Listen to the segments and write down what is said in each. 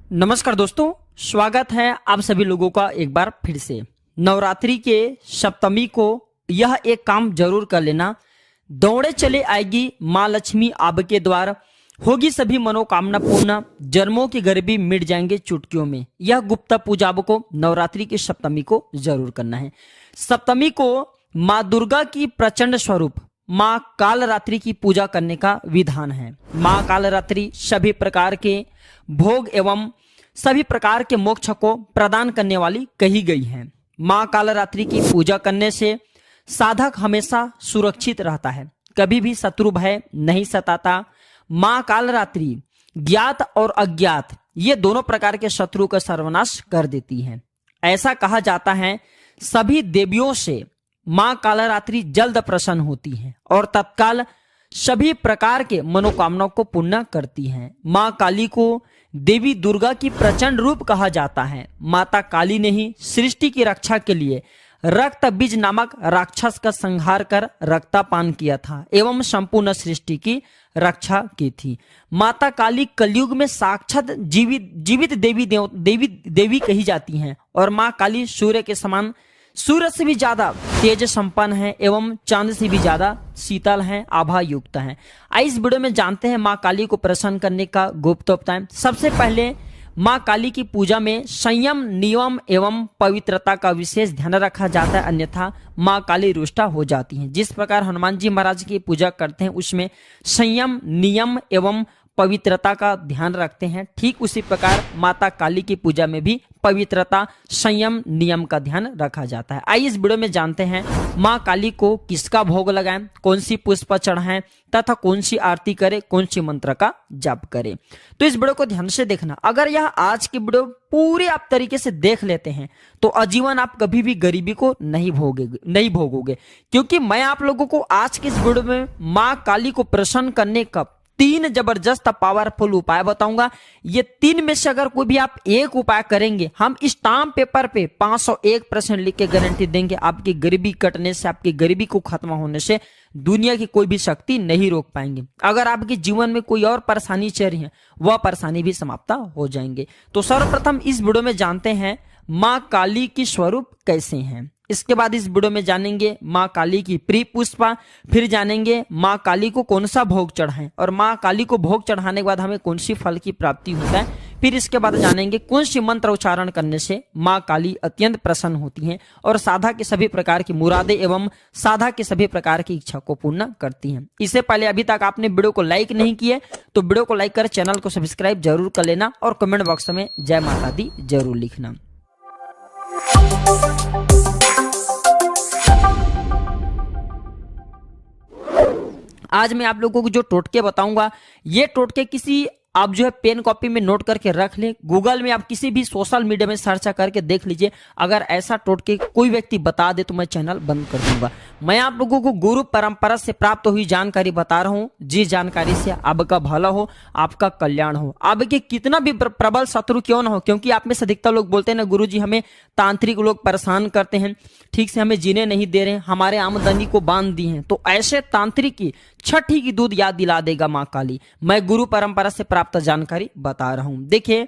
नमस्कार दोस्तों, स्वागत है आप सभी लोगों का एक बार फिर से। नवरात्रि के सप्तमी को यह एक काम जरूर कर लेना। दौड़े चले आएगी माँ लक्ष्मी आपके द्वार, होगी सभी मनोकामना पूर्ण, जन्मों की गरीबी मिट जाएंगे चुटकियों में। यह गुप्ता पूजा आपको नवरात्रि की सप्तमी को जरूर करना है। सप्तमी को माँ दुर्गा की प्रचंड स्वरूप माँ कालरात्रि की पूजा करने का विधान है। माँ कालरात्रि सभी प्रकार के भोग एवं सभी प्रकार के मोक्ष को प्रदान करने वाली कही गई है। माँ कालरात्रि की पूजा करने से साधक हमेशा सुरक्षित रहता है, कभी भी शत्रु भय नहीं सताता। माँ कालरात्रि ज्ञात और अज्ञात ये दोनों प्रकार के शत्रु का सर्वनाश कर देती है। ऐसा कहा जाता है सभी देवियों से माँ कालरात्रि जल्द प्रसन्न होती है और तत्काल सभी प्रकार के मनोकामनाओं को पूर्ण करती है। माँ काली को देवी दुर्गा की प्रचंड रूप कहा जाता है। माता काली ने ही सृष्टि की रक्षा के लिए रक्त बीज नामक राक्षस का संहार कर रक्तपान किया था एवं संपूर्ण सृष्टि की रक्षा की थी। माता काली कलयुग में साक्षात जीवित देवी कही जाती हैं और माँ काली सूर्य के समान, सूरज से भी ज्यादा तेज संपन्न है एवं चांद से भी ज्यादा शीतल है, आभा युक्त है। आइए इस वीडियो में जानते हैं माँ काली को प्रसन्न करने का गुप्त उपाय। सबसे पहले माँ काली की पूजा में संयम, नियम एवं पवित्रता का विशेष ध्यान रखा जाता है, अन्यथा माँ काली रुष्टा हो जाती हैं। जिस प्रकार हनुमान जी महाराज की पूजा करते हैं उसमें संयम, नियम एवं पवित्रता का ध्यान रखते हैं, ठीक उसी प्रकार माता काली की पूजा में भी पवित्रता, संयम, नियम का ध्यान रखा जाता है। आइए इस वीडियो में जानते हैं माँ काली को किसका भोग लगाएं, कौन सी पुष्प चढ़ाएं तथा कौन सी आरती करें, कौन सी मंत्र का जाप करें। तो इस वीडियो को ध्यान से देखना। अगर यह आज की वीडियो पूरे आप तरीके से देख लेते हैं तो आजीवन आप कभी भी गरीबी को नहीं भोगोगे, क्योंकि मैं आप लोगों को आज के इस वीडियो में माँ काली को प्रसन्न करने का 3 जबरदस्त पावरफुल उपाय बताऊंगा। ये 3 में से अगर कोई भी आप एक उपाय करेंगे, हम स्टाम्प पेपर पे 501% लिख के गारंटी देंगे आपकी गरीबी कटने से, आपकी गरीबी को खत्म होने से दुनिया की कोई भी शक्ति नहीं रोक पाएंगे। अगर आपके जीवन में कोई और परेशानी चल रही है वह परेशानी भी समाप्त हो जाएंगे। तो सर्वप्रथम इस वीडियो में जानते हैं माँ काली की स्वरूप कैसे हैं। इसके बाद इस वीडियो में जानेंगे माँ काली की प्रिय पुष्पा, फिर जानेंगे माँ काली को कौन सा भोग चढ़ाएं और माँ काली को भोग चढ़ाने के बाद हमें कौन सी फल की प्राप्ति होता है। फिर इसके बाद जानेंगे कौन सी मंत्र उच्चारण करने से माँ काली अत्यंत प्रसन्न होती हैं और साधा के सभी प्रकार की मुरादे एवं साधा के सभी प्रकार की इच्छा को पूर्ण करती हैं। इससे पहले अभी तक आपने वीडियो को लाइक नहीं किए तो वीडियो को लाइक कर चैनल को सब्सक्राइब जरूर कर लेना और कमेंट बॉक्स में जय माता दी जरूर लिखना। आज मैं आप लोगों को जो टोटके बताऊंगा ये टोटके किसी आप जो है पेन कॉपी में नोट करके रख लें। गूगल में आप किसी भी सोशल मीडिया में सर्च करके देख लीजिए। अगर ऐसा टोटके कोई व्यक्ति बता दे तो मैं चैनल बंद कर दूंगा। मैं आप लोगों को गुरु परंपरा से प्राप्त हुई जानकारी बता रहा हूं, जिस जानकारी से आपका भला हो, आपका कल्याण हो, आपके कितना भी प्रबल शत्रु क्यों ना हो। क्योंकि आप में से अधिकतर लोग बोलते हैं ना, गुरु जी हमें तांत्रिक लोग परेशान करते हैं, ठीक से हमें जीने नहीं दे रहे हैं, हमारे आमदनी को बांध दी हैं। तो ऐसे तांत्रिक की छठी की दूध याद दिला देगा माँ काली। मैं गुरु परंपरा से प्राप्त जानकारी बता रहा हूं। देखिए,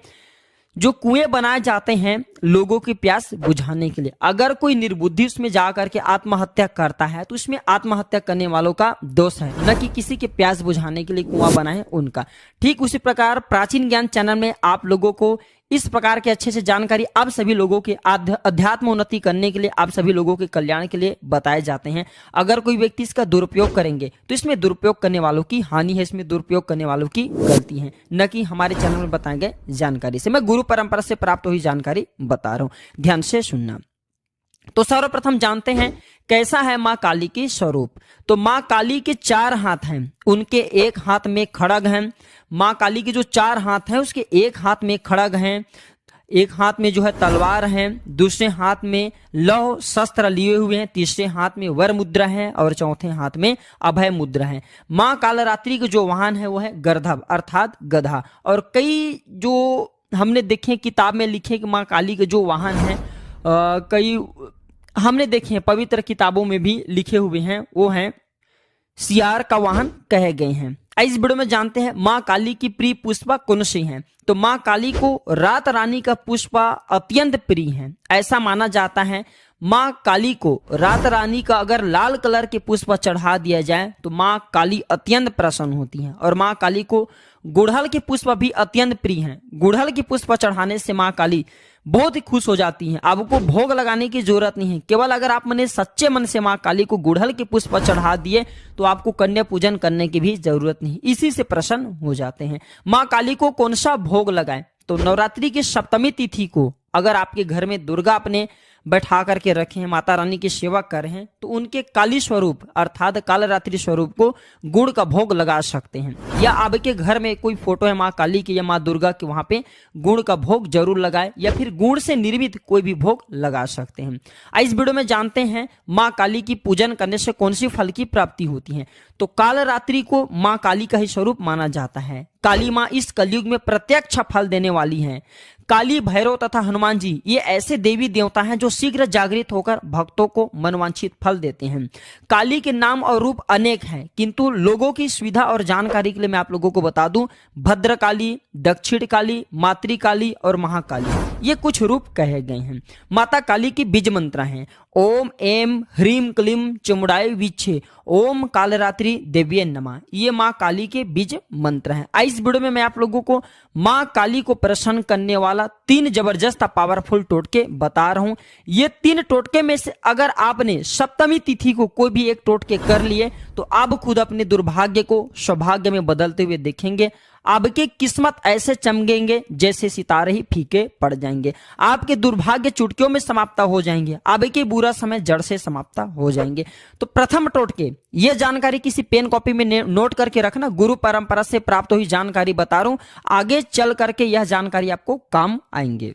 जो कुएं बनाए जाते हैं लोगों की प्यास बुझाने के लिए, अगर कोई निर्बुद्धि उसमें जा करके आत्महत्या करता है तो इसमें आत्महत्या करने वालों का दोष है, न कि किसी के प्यास बुझाने के लिए कुआं बनाए उनका। ठीक उसी प्रकार प्राचीन ज्ञान चैनल में आप लोगों को इस प्रकार के अच्छे से जानकारी आप सभी लोगों के अध्यात्म उन्नति करने के लिए, आप सभी लोगों के कल्याण के लिए बताए जाते हैं। अगर कोई व्यक्ति इसका दुरुपयोग करेंगे तो इसमें दुरुपयोग करने वालों की हानि है, इसमें दुरुपयोग करने वालों की गलती है, न कि हमारे चैनल में बताए गए जानकारी से। मैं गुरु परंपरा से प्राप्त हुई जानकारी बता रहा हूं, ध्यान से सुनना। तो सर्वप्रथम जानते हैं कैसा है माँ काली की स्वरूप। तो माँ काली के 4 हाथ हैं, उनके एक हाथ में खड़ग हैं। माँ काली के जो 4 हाथ हैं उसके एक हाथ में खड़ग हैं, एक हाथ में जो है तलवार है, दूसरे हाथ में लौह शस्त्र लिए हुए हैं, तीसरे हाथ में वर मुद्रा है और चौथे हाथ में अभय मुद्रा है। माँ कालरात्रि के जो वाहन है वो है गर्दभ अर्थात गधा। और कई जो हमने देखे किताब में लिखे कि माँ काली के जो वाहन है कई हमने देखे हैं पवित्र किताबों में भी लिखे हुए हैं, वो हैं सियार का वाहन कहे गए हैं। इस वीडियो में जानते हैं माँ काली की प्रिय पुष्पा कौन सी है। तो माँ काली को रात रानी का पुष्पा अत्यंत प्रिय है। ऐसा माना जाता है माँ काली को रात रानी का अगर लाल कलर के पुष्प चढ़ा दिया जाए तो माँ काली अत्यंत प्रसन्न होती हैं। और माँ काली को गुड़हल के पुष्प भी अत्यंत प्रिय हैं। गुड़हल के पुष्प चढ़ाने से माँ काली बहुत ही खुश हो जाती हैं। आपको भोग लगाने की जरूरत नहीं है, केवल अगर आप मन सच्चे मन से माँ काली को गुड़हल के पुष्प चढ़ा दिए तो आपको कन्या पूजन करने की भी जरूरत नहीं, इसी से प्रसन्न हो जाते हैं। माँ काली को कौन सा भोग लगाएं? तो नवरात्रि की सप्तमी तिथि को अगर आपके घर में दुर्गा अपने बैठा करके रखे हैं, माता रानी की सेवा कर रहे हैं, तो उनके काली स्वरूप अर्थात कालरात्रि स्वरूप को गुड़ का भोग लगा सकते हैं। या आपके घर में कोई फोटो है माँ काली की या माँ दुर्गा की, वहां पे गुड़ का भोग जरूर लगाए या फिर गुड़ से निर्मित कोई भी भोग लगा सकते हैं। इस वीडियो में जानते हैं माँ काली की पूजन करने से कौन सी फल की प्राप्ति होती है। तो कालरात्रि को माँ काली का ही स्वरूप माना जाता है। काली माँ इस कलयुग में प्रत्यक्ष फल देने वाली हैं। काली, भैरव तथा हनुमान जी ये ऐसे देवी देवता हैं जो शीघ्र जागृत होकर भक्तों को मनवांछित फल देते हैं। काली के नाम और रूप अनेक हैं, किंतु लोगों की सुविधा और जानकारी के लिए मैं आप लोगों को बता दूं, भद्रकाली, दक्षिण काली, मातृकाली और महाकाली ये कुछ रूप कहे गए हैं। माता काली की बीज मंत्र हैं ओम एम ह्रीम क्लीम चमुड़ाय विच्छे ओम कालरात्रि देव्ये नमः। ये माँ काली के बीज मंत्र हैं। इस वीडियो में मैं आप लोगों को माँ काली को प्रसन्न करने वाला 3 जबरदस्त पावरफुल टोटके बता रहा हूं। ये 3 टोटके में से अगर आपने सप्तमी तिथि को कोई भी एक टोटके कर लिए तो आप खुद अपने दुर्भाग्य को सौभाग्य में बदलते हुए देखेंगे। आपकी किस्मत ऐसे चमकेंगे जैसे सितारे ही फीके पड़ जाएंगे। आपके दुर्भाग्य चुटकियों में समाप्त हो जाएंगे। आपके बुरा समय जड़ से समाप्त हो जाएंगे। तो प्रथम टोटके, ये जानकारी किसी पेन कॉपी में नोट करके रखना। गुरु परंपरा से प्राप्त हुई जानकारी बता रहा हूं, आगे चल करके यह जानकारी आपको काम आएंगे।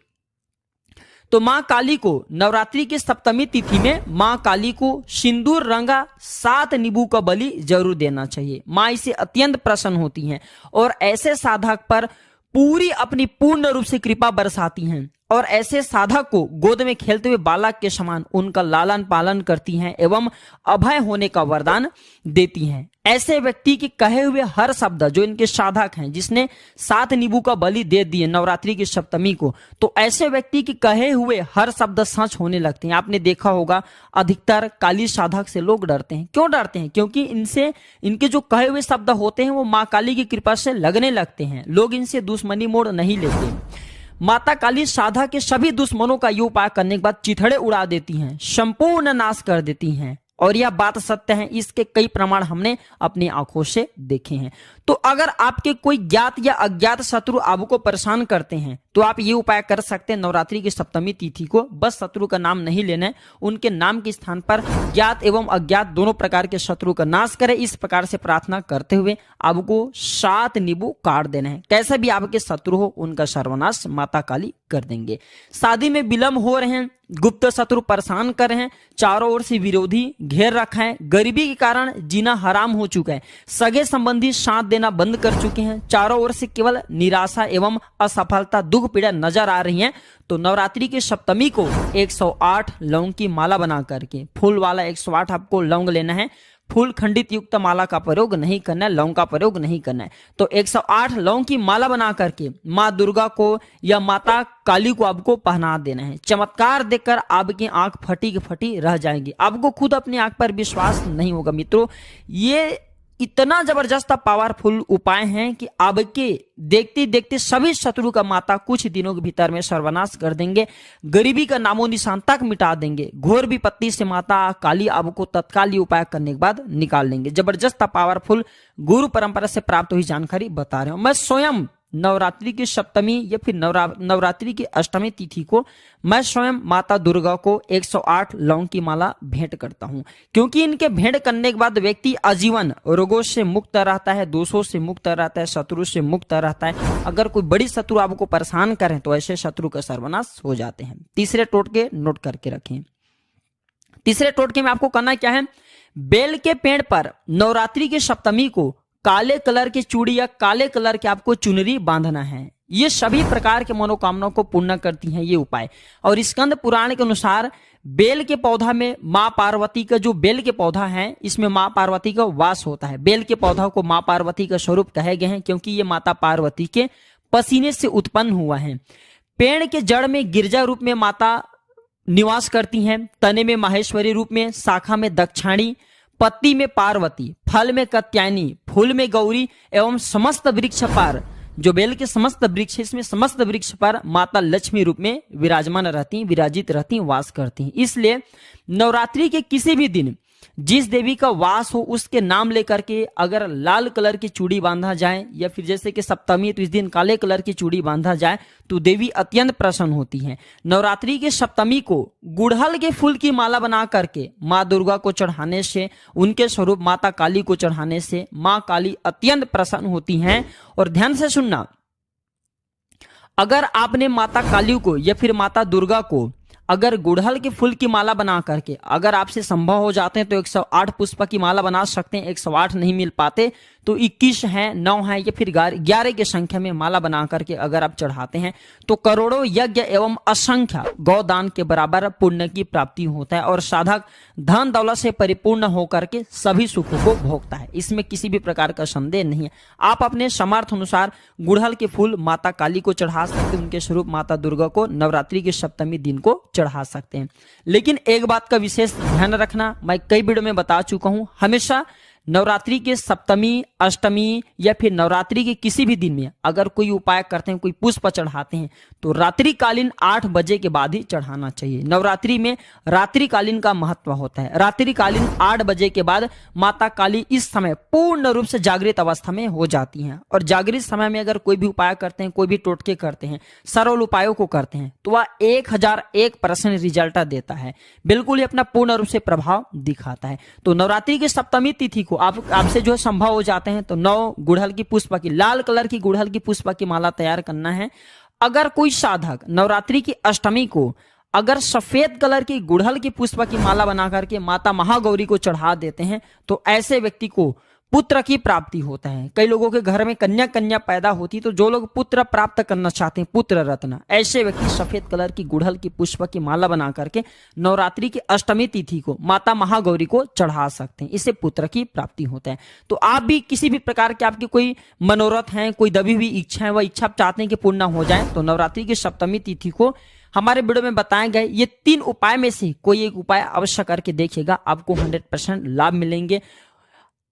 तो माँ काली को नवरात्रि की सप्तमी तिथि में माँ काली को सिंदूर रंगा 7 नींबू का बलि जरूर देना चाहिए। माँ इसे अत्यंत प्रसन्न होती हैं और ऐसे साधक पर पूरी अपनी पूर्ण रूप से कृपा बरसाती हैं और ऐसे साधक को गोद में खेलते हुए बालक के समान उनका लालन पालन करती हैं एवं अभय होने का वरदान देती हैं। ऐसे व्यक्ति के कहे हुए हर शब्द, जो इनके साधक हैं जिसने 7 नींबू का बलि दे दिए नवरात्रि की सप्तमी को, तो ऐसे व्यक्ति के कहे हुए हर शब्द सच होने लगते हैं। आपने देखा होगा अधिकतर काली साधक से लोग डरते हैं। क्यों डरते हैं? क्योंकि इनके जो कहे हुए शब्द होते हैं वो माँ काली की कृपा से लगने लगते हैं। लोग इनसे दुश्मनी मोड़ नहीं लेते। माता काली साधक के सभी दुश्मनों का ये उपाय करने के बाद चिथड़े उड़ा देती हैं, संपूर्ण नाश कर देती हैं। और यह बात सत्य है, इसके कई प्रमाण हमने अपनी आंखों से देखे हैं। तो अगर आपके कोई ज्ञात या अज्ञात शत्रु आपको परेशान करते हैं तो आप ये उपाय कर सकते हैं। नवरात्रि की सप्तमी तिथि को बस शत्रु का नाम नहीं लेना है, उनके नाम के स्थान पर ज्ञात एवं अज्ञात दोनों प्रकार के शत्रु का नाश करें। इस प्रकार से प्रार्थना करते हुए आपको 7 नींबू काट देना है। कैसे भी आपके शत्रु हो उनका सर्वनाश माता काली कर देंगे। शादी में विलंब हो रहे हैं, गुप्त शत्रु परेशान कर रहे हैं, चारों ओर से विरोधी घेर रखा है, गरीबी के कारण जीना हराम हो चुका है, सगे संबंधी साथ देना बंद कर चुके हैं, चारों ओर से केवल निराशा एवं असफलता दुख पीड़ा नजर आ रही है, तो नवरात्रि की सप्तमी को 108 लौंग की माला बना करके, फूल वाला 108 आपको लौंग लेना है। फूल खंडित युक्त माला का प्रयोग नहीं करना है, लौंग का प्रयोग नहीं करना है। तो 108 लौंग की माला बना करके माँ दुर्गा को या माता काली को आपको पहना देना है। चमत्कार देखकर आपकी आंख फटी की फटी रह जाएगी। आपको खुद अपनी आंख पर विश्वास नहीं होगा। मित्रों, ये इतना जबरदस्त पावरफुल उपाय हैं कि आपके देखते देखते सभी शत्रु का माता कुछ दिनों के भीतर में सर्वनाश कर देंगे, गरीबी का नामो निशान तक मिटा देंगे। घोर विपत्ति से माता काली आपको तत्काल उपाय करने के बाद निकाल लेंगे। जबरदस्त पावरफुल गुरु परंपरा से प्राप्त हुई जानकारी बता रहे हूं। मैं स्वयं नवरात्रि की सप्तमी या फिर नवरात्रि की अष्टमी तिथि को मैं स्वयं माता दुर्गा को 108 लौंग की माला भेंट करता हूं, क्योंकि इनके भेंट करने के बाद व्यक्ति आजीवन रोगों से मुक्त रहता है, दोषों से मुक्त रहता है, शत्रु से मुक्त रहता है। अगर कोई बड़ी शत्रु आपको परेशान करें तो ऐसे शत्रु का सर्वनाश हो जाते हैं। तीसरे टोटके नोट करके रखें। तीसरे टोटके में आपको करना क्या है, बेल के पेड़ पर नवरात्रि की सप्तमी को काले कलर की चूड़ी या काले कलर के आपको चुनरी बांधना है। ये सभी प्रकार के मनोकामनाओं को पूर्ण करती हैं ये उपाय। और स्कंद पुराण के अनुसार बेल के पौधा में माँ पार्वती का, जो बेल के पौधा है इसमें माँ पार्वती का वास होता है। बेल के पौधा को माँ पार्वती का स्वरूप कहे गए हैं क्योंकि ये माता पार्वती के पसीने से उत्पन्न हुआ है। पेड़ के जड़ में गिरजा रूप में माता निवास करती हैं, तने में माहेश्वरी रूप में, शाखा में दक्षाणी, पत्ती में पार्वती, फल में कात्यायनी, फूल में गौरी एवं समस्त वृक्ष पर, जो बेल के समस्त वृक्ष है इसमें समस्त वृक्ष पर माता लक्ष्मी रूप में विराजमान रहती, विराजित रहती, वास करती। इसलिए नवरात्रि के किसी भी दिन जिस देवी का वास हो उसके नाम लेकर के अगर लाल कलर की चूड़ी बांधा जाए या फिर जैसे कि सप्तमी तो इस दिन काले कलर की चूड़ी बांधा जाए तो देवी अत्यंत प्रसन्न होती हैं। नवरात्रि के सप्तमी को गुड़हल के फूल की माला बना करके माँ दुर्गा को चढ़ाने से, उनके स्वरूप माता काली को चढ़ाने से माँ काली अत्यंत प्रसन्न होती हैं। और ध्यान से सुनना, अगर आपने माता काली को या फिर माता दुर्गा को अगर गुड़हल के फूल की माला बना करके, अगर आपसे संभव हो जाते हैं तो 108 पुष्प की माला बना सकते हैं, 108 नहीं मिल पाते तो 21 है, 9 है या फिर 11 की संख्या में माला बना करके अगर आप चढ़ाते हैं तो करोड़ों यज्ञ एवं असंख्य गौदान के बराबर पुण्य की प्राप्ति होता है और साधक धन दौलत से परिपूर्ण होकर के सभी सुखों को भोगता है। इसमें किसी भी प्रकार का संदेह नहीं है। आप अपने समर्थ अनुसार गुड़हल के फूल माता काली को चढ़ा सकते हैं, उनके स्वरूप माता दुर्गा को नवरात्रि के सप्तमी दिन को चढ़ा सकते हैं। लेकिन एक बात का विशेष ध्यान रखना, मैं कई वीडियो में बता चुका हूं, हमेशा नवरात्रि के सप्तमी, अष्टमी या फिर नवरात्रि के किसी भी दिन में अगर कोई उपाय करते हैं, कोई पुष्प चढ़ाते हैं तो रात्रिकालीन 8 बजे के बाद ही चढ़ाना चाहिए। नवरात्रि में रात्रिकालीन का महत्व होता है। रात्रिकालीन 8 बजे के बाद माता काली इस समय पूर्ण रूप से जागृत अवस्था में हो जाती हैं और जागृत समय में अगर कोई भी उपाय करते हैं, कोई भी टोटके करते हैं, सरल उपायों को करते हैं तो वह 1001% रिजल्ट देता है। बिल्कुल ही अपना पूर्ण रूप से प्रभाव दिखाता है। तो नवरात्रि की सप्तमी तिथि को आपसे जो संभव हो जाते हैं तो 9 गुड़हल की पुष्प की, लाल कलर की गुड़हल की पुष्प की माला तैयार करना है। अगर कोई साधक नवरात्रि की अष्टमी को अगर सफेद कलर की गुड़हल की पुष्प की माला बना करके माता महागौरी को चढ़ा देते हैं तो ऐसे व्यक्ति को पुत्र की प्राप्ति होता है। कई लोगों के घर में कन्या पैदा होती, तो जो लोग पुत्र प्राप्त करना चाहते हैं, पुत्र रत्न, ऐसे व्यक्ति सफेद कलर की गुड़हल की पुष्प की माला बना करके नवरात्रि की अष्टमी तिथि को माता महागौरी को चढ़ा सकते हैं। इससे पुत्र की प्राप्ति होता है। तो आप भी किसी भी प्रकार के आपकी कोई मनोरथ है, कोई दबी हुई इच्छा है, वह इच्छा आप चाहते हैं कि पूर्ण हो जाए तो नवरात्रि की सप्तमी तिथि को हमारे वीडियो में बताए गए ये 3 उपाय में से कोई एक उपाय अवश्य करके देखिएगा, आपको 100% लाभ मिलेंगे।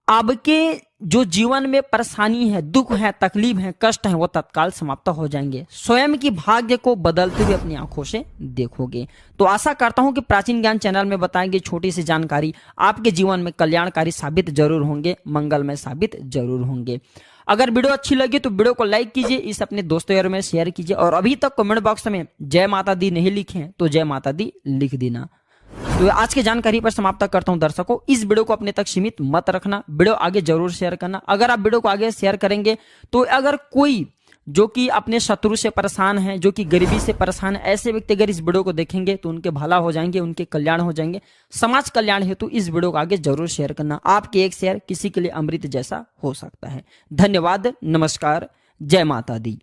आपके जो जीवन में परेशानी है, दुख है, तकलीफ है, कष्ट है, वो तत्काल समाप्त हो जाएंगे। स्वयं की भाग्य को बदलते हुए अपनी आंखों से देखोगे। तो आशा करता हूं कि प्राचीन ज्ञान चैनल में बताई गई छोटी सी जानकारी आपके जीवन में कल्याणकारी साबित जरूर होंगे, मंगलमय साबित जरूर होंगे। अगर वीडियो अच्छी लगी तो वीडियो को लाइक कीजिए, इस अपने दोस्तों यारों में शेयर कीजिए और अभी तक कमेंट बॉक्स में जय माता दी नहीं लिखे तो जय माता दी लिख देना। तो आज की जानकारी पर समाप्त करता हूं। दर्शकों, इस वीडियो को अपने तक सीमित मत रखना, वीडियो आगे जरूर शेयर करना। अगर आप वीडियो को आगे शेयर करेंगे तो अगर कोई जो कि अपने शत्रु से परेशान है, जो कि गरीबी से परेशान है, ऐसे व्यक्ति अगर इस वीडियो को देखेंगे तो उनके भला हो जाएंगे, उनके कल्याण हो जाएंगे, समाज कल्याण हेतु इस वीडियो को आगे जरूर शेयर करना। आपके एक शेयर किसी के लिए अमृत जैसा हो सकता है। धन्यवाद, नमस्कार, जय माता दी।